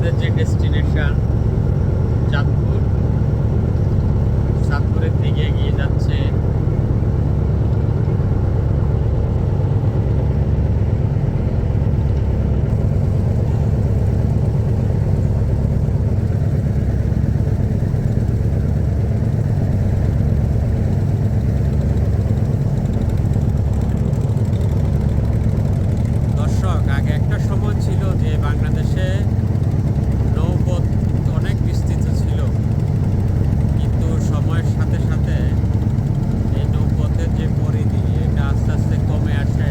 আমাদের যে ডেস্টিনেশন চাঁদপুর, চাঁদপুরের দিকে এগিয়ে যাচ্ছে। দর্শক, আগে একটা সময় ছিল যে বাংলাদেশে নৌপথ অনেক বিস্তৃত ছিল, কিন্তু সময়ের সাথে সাথে এই নৌপথের যে পরিধি এটা আস্তে আস্তে কমে আসে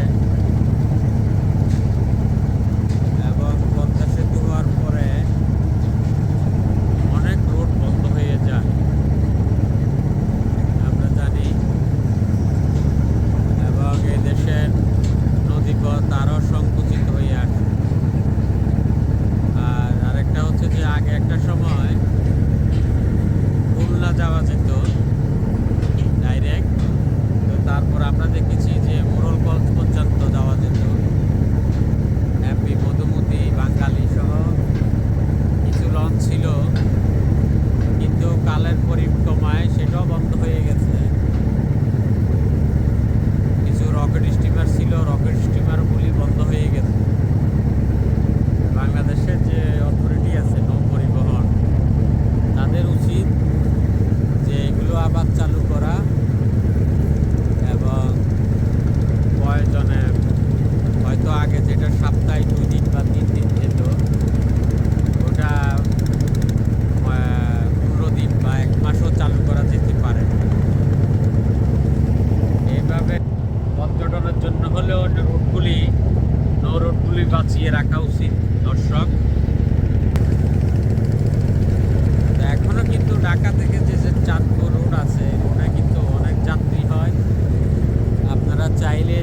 এবং পদ্মা সেতু হওয়ার পরে অনেক রোড বন্ধ হয়ে যায়। আমরা জানি, এবং এই দেশের নদীপথ আরও সংকুচিত হয়ে আসে। আর আরেকটা হচ্ছে যে আগে একটা সময় খুলনা যাওয়া যেত ডাইরেক্ট, তো তারপর আমরা দেখেছি যে মোরলগঞ্জ পর্যন্ত যাওয়া যেত। এমপি মধুমতি, বাঙালি সহ কিছু লঞ্চ ছিল, কিন্তু কালের পরিক্রমায় সেটাও বন্ধ হয়ে গেছে। কিছু রকেট স্টিমার ছিল, রকেট স্টিমারগুলি বন্ধ হয়ে গেছে। বাংলাদেশের যে অথরিটি আছে নৌ পরিবহন, তাদের উচিত যে এগুলো আবার চালু করা এবং প্রয়োজনে হয়তো আগে যেটা সপ্তাহে 2 দিন বা 3 দিন যেত, ওটা 15 দিন বা 1 মাসও চালু করা যেতে পারে। এইভাবে পর্যটনের জন্য হলেও রুটগুলি, নৌ রুটগুলি বাঁচিয়ে রাখা উচিত দর্শক। এখনো কিন্তু ঢাকা থেকে যে চাঁদপুর রোড আছে, রোডে কিন্তু অনেক যাত্রী হয়। আপনারা চাইলে